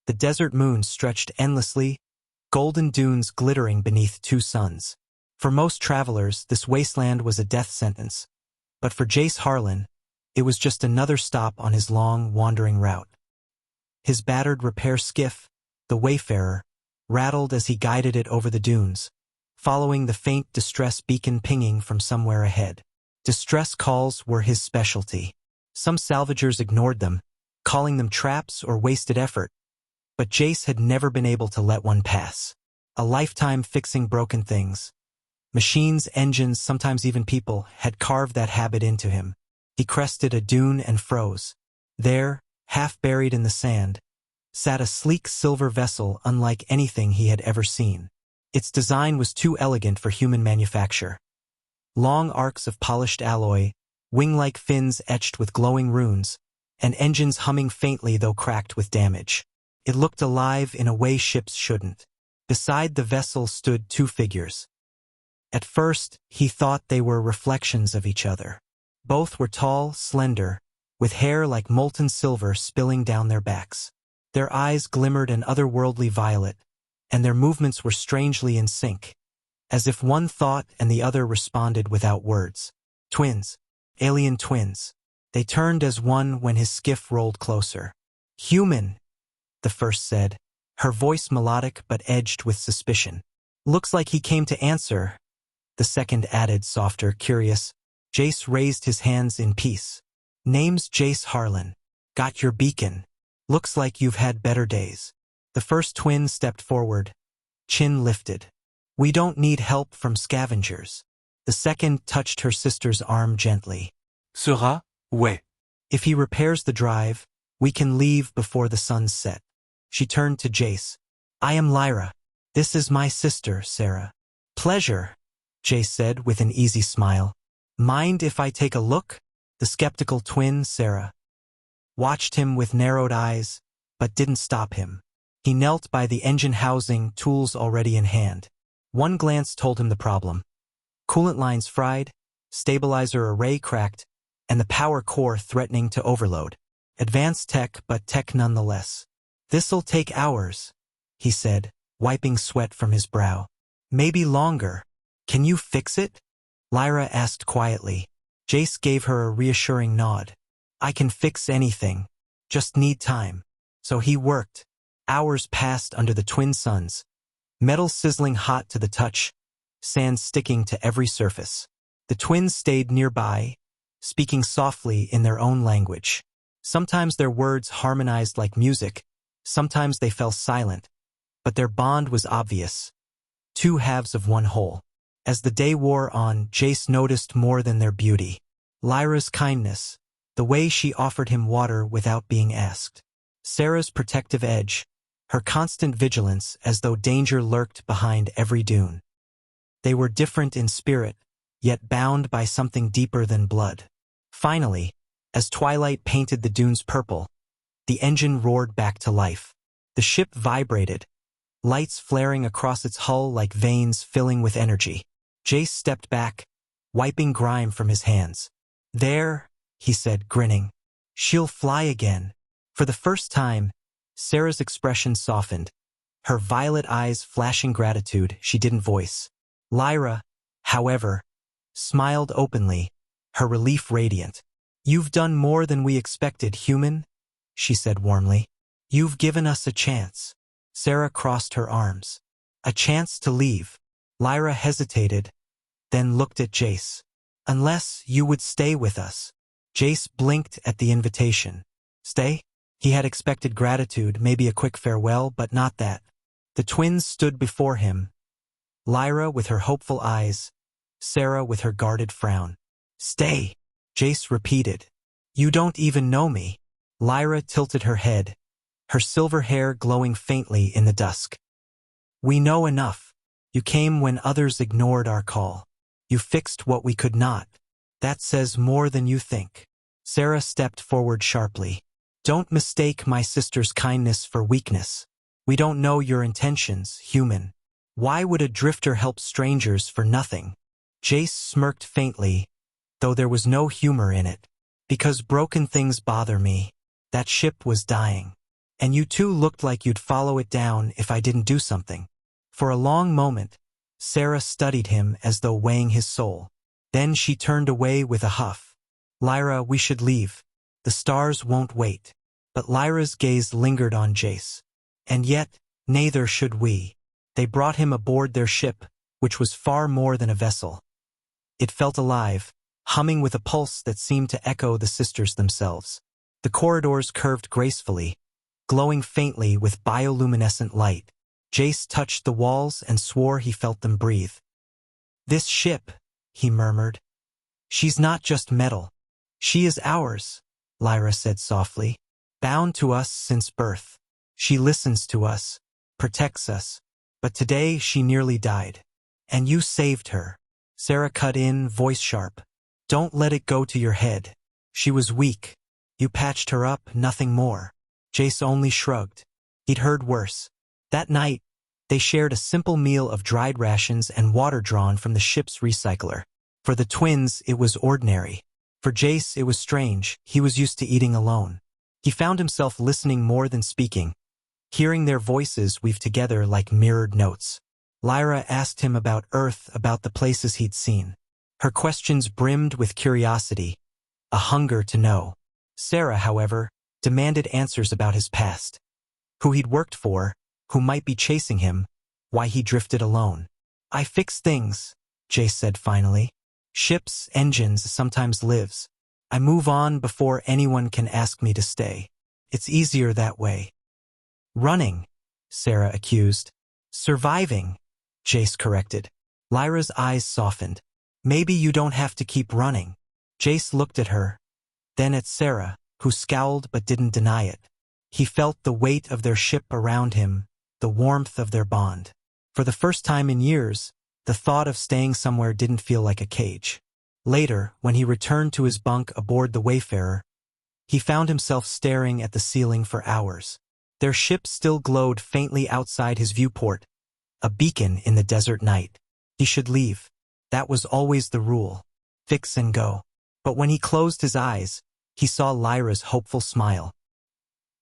The desert moon stretched endlessly, golden dunes glittering beneath two suns. For most travelers, this wasteland was a death sentence. But for Jace Harlan, it was just another stop on his long, wandering route. His battered repair skiff, the Wayfarer, rattled as he guided it over the dunes, following the faint distress beacon pinging from somewhere ahead. Distress calls were his specialty. Some salvagers ignored them, calling them traps or wasted effort, but Jace had never been able to let one pass. A lifetime fixing broken things. Machines, engines, sometimes even people, had carved that habit into him. He crested a dune and froze. There, half buried in the sand, sat a sleek silver vessel unlike anything he had ever seen. Its design was too elegant for human manufacture. Long arcs of polished alloy, wing-like fins etched with glowing runes, and engines humming faintly though cracked with damage. It looked alive in a way ships shouldn't. Beside the vessel stood two figures. At first, he thought they were reflections of each other. Both were tall, slender, with hair like molten silver spilling down their backs. Their eyes glimmered an otherworldly violet, and their movements were strangely in sync, as if one thought and the other responded without words. Twins. Alien twins. They turned as one when his skiff rolled closer. "Human," the first said, her voice melodic but edged with suspicion. "Looks like he came to answer," the second added, softer, curious. Jace raised his hands in peace. "Name's Jace Harlan. Got your beacon. Looks like you've had better days." The first twin stepped forward, chin lifted. "We don't need help from scavengers." The second touched her sister's arm gently. Sera, ouais. "If he repairs the drive, we can leave before the sun's set." She turned to Jace. "I am Lyra. This is my sister, Sarah." "Pleasure," Jace said with an easy smile. "Mind if I take a look?" The skeptical twin, Sarah, watched him with narrowed eyes, but didn't stop him. He knelt by the engine housing, tools already in hand. One glance told him the problem. Coolant lines fried, stabilizer array cracked, and the power core threatening to overload. Advanced tech, but tech nonetheless. "This'll take hours," he said, wiping sweat from his brow. "Maybe longer. Can you fix it?" Lyra asked quietly. Jace gave her a reassuring nod. "I can fix anything. Just need time." So he worked. Hours passed under the twin suns. Metal sizzling hot to the touch, sand sticking to every surface. The twins stayed nearby, speaking softly in their own language. Sometimes their words harmonized like music, sometimes they fell silent, but their bond was obvious. Two halves of one whole. As the day wore on, Jace noticed more than their beauty. Lyra's kindness, the way she offered him water without being asked. Sarah's protective edge, her constant vigilance as though danger lurked behind every dune. They were different in spirit, yet bound by something deeper than blood. Finally, as twilight painted the dunes purple, the engine roared back to life. The ship vibrated, lights flaring across its hull like veins filling with energy. Jace stepped back, wiping grime from his hands. "There," he said, grinning. "She'll fly again." For the first time, Sarah's expression softened, her violet eyes flashing gratitude she didn't voice. Lyra, however, smiled openly, her relief radiant. "You've done more than we expected, human," she said warmly. "You've given us a chance." Sarah crossed her arms. "A chance to leave." Lyra hesitated, then looked at Jace. "Unless you would stay with us." Jace blinked at the invitation. Stay? He had expected gratitude, maybe a quick farewell, but not that. The twins stood before him, Lyra with her hopeful eyes, Sarah with her guarded frown. "Stay," Jace repeated. "You don't even know me." Lyra tilted her head, her silver hair glowing faintly in the dusk. "We know enough. You came when others ignored our call. You fixed what we could not. That says more than you think." Sarah stepped forward sharply. "Don't mistake my sister's kindness for weakness. We don't know your intentions, human. Why would a drifter help strangers for nothing?" Jace smirked faintly, though there was no humor in it. "Because broken things bother me. That ship was dying. And you two looked like you'd follow it down if I didn't do something. For a long moment, Sarah studied him as though weighing his soul. Then she turned away with a huff. Lyra, we should leave. The stars won't wait. But Lyra's gaze lingered on Jace. And yet, neither should we. They brought him aboard their ship, which was far more than a vessel. It felt alive, humming with a pulse that seemed to echo the sisters themselves. The corridors curved gracefully, glowing faintly with bioluminescent light. Jace touched the walls and swore he felt them breathe. This ship, he murmured. She's not just metal. She is ours, Lyra said softly. Bound to us since birth. She listens to us, protects us. But today she nearly died. And you saved her. Sarah cut in, voice sharp. Don't let it go to your head. She was weak. You patched her up, nothing more. Jace only shrugged. He'd heard worse. That night, they shared a simple meal of dried rations and water drawn from the ship's recycler. For the twins, it was ordinary. For Jace, it was strange. He was used to eating alone. He found himself listening more than speaking, hearing their voices weave together like mirrored notes. Lyra asked him about Earth, about the places he'd seen. Her questions brimmed with curiosity, a hunger to know. Sarah, however, demanded answers about his past. Who he'd worked for, who might be chasing him, why he drifted alone. I fix things, Jace said finally. Ships, engines, sometimes lives. I move on before anyone can ask me to stay. It's easier that way. Running, Sarah accused. Surviving, Jace corrected. Lyra's eyes softened. Maybe you don't have to keep running. Jace looked at her, then at Sarah, who scowled but didn't deny it. He felt the weight of their ship around him, the warmth of their bond. For the first time in years, the thought of staying somewhere didn't feel like a cage. Later, when he returned to his bunk aboard the Wayfarer, he found himself staring at the ceiling for hours. Their ship still glowed faintly outside his viewport, a beacon in the desert night. He should leave. That was always the rule. Fix and go. But when he closed his eyes, he saw Lyra's hopeful smile.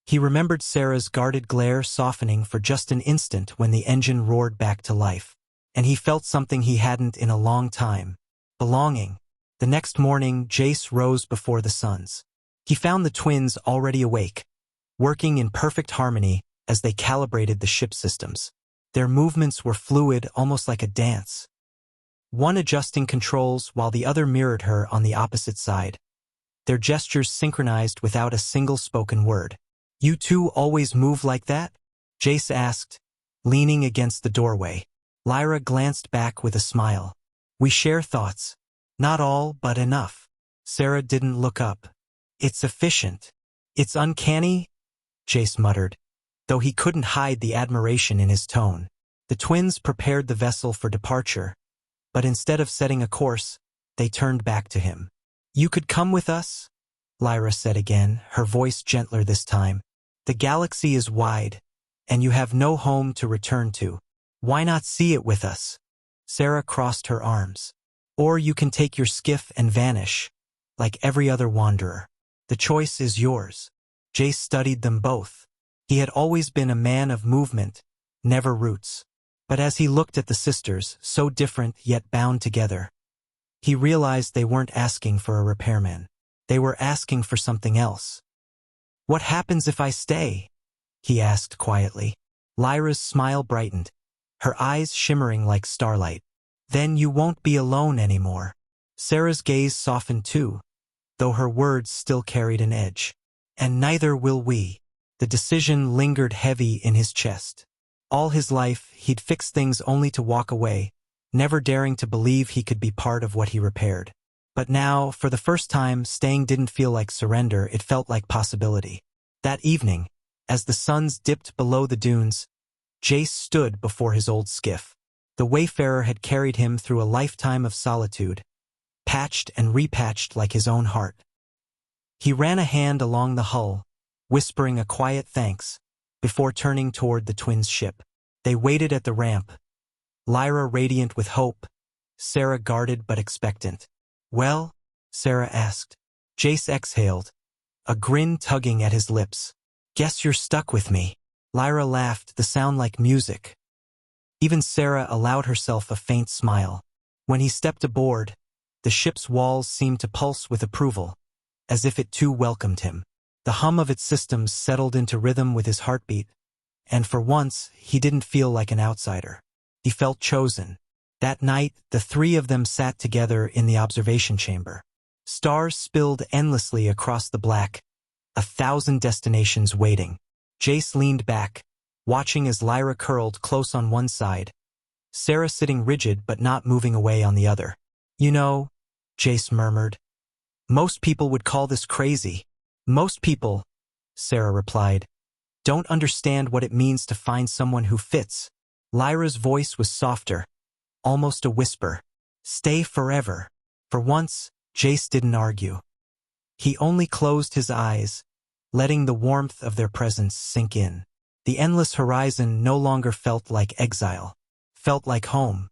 He remembered Sarah's guarded glare softening for just an instant when the engine roared back to life. And he felt something he hadn't in a long time. Belonging. The next morning, Jace rose before the suns. He found the twins already awake, working in perfect harmony as they calibrated the ship systems. Their movements were fluid, almost like a dance. One adjusting controls while the other mirrored her on the opposite side. Their gestures synchronized without a single spoken word. You two always move like that? Jace asked, leaning against the doorway. Lyra glanced back with a smile. We share thoughts. Not all, but enough. Sarah didn't look up. It's efficient. It's uncanny, Jace muttered, though he couldn't hide the admiration in his tone. The twins prepared the vessel for departure, but instead of setting a course, they turned back to him. You could come with us, Lyra said again, her voice gentler this time. The galaxy is wide, and you have no home to return to. Why not see it with us? Sarah crossed her arms. Or you can take your skiff and vanish, like every other wanderer. The choice is yours. Jace studied them both. He had always been a man of movement, never roots. But as he looked at the sisters, so different yet bound together, he realized they weren't asking for a repairman. They were asking for something else. What happens if I stay? He asked quietly. Lyra's smile brightened, her eyes shimmering like starlight. Then you won't be alone anymore. Sarah's gaze softened too, though her words still carried an edge. And neither will we. The decision lingered heavy in his chest. All his life, he'd fixed things only to walk away, never daring to believe he could be part of what he repaired. But now, for the first time, staying didn't feel like surrender, it felt like possibility. That evening, as the suns dipped below the dunes, Jace stood before his old skiff. The Wayfarer had carried him through a lifetime of solitude, patched and repatched like his own heart. He ran a hand along the hull, whispering a quiet thanks, before turning toward the twins' ship. They waited at the ramp, Lyra radiant with hope, Sarah guarded but expectant. Well? Sarah asked. Jace exhaled, a grin tugging at his lips. Guess you're stuck with me. Lyra laughed, the sound like music. Even Sarah allowed herself a faint smile. When he stepped aboard, the ship's walls seemed to pulse with approval, as if it too welcomed him. The hum of its systems settled into rhythm with his heartbeat, and for once, he didn't feel like an outsider. He felt chosen. That night, the three of them sat together in the observation chamber. Stars spilled endlessly across the black, 1,000 destinations waiting. Jace leaned back, watching as Lyra curled close on one side, Sarah sitting rigid but not moving away on the other. You know, Jace murmured, most people would call this crazy. Most people, Sarah replied, don't understand what it means to find someone who fits. Lyra's voice was softer, almost a whisper. Stay forever. For once, Jace didn't argue. He only closed his eyes, letting the warmth of their presence sink in. The endless horizon no longer felt like exile, felt like home.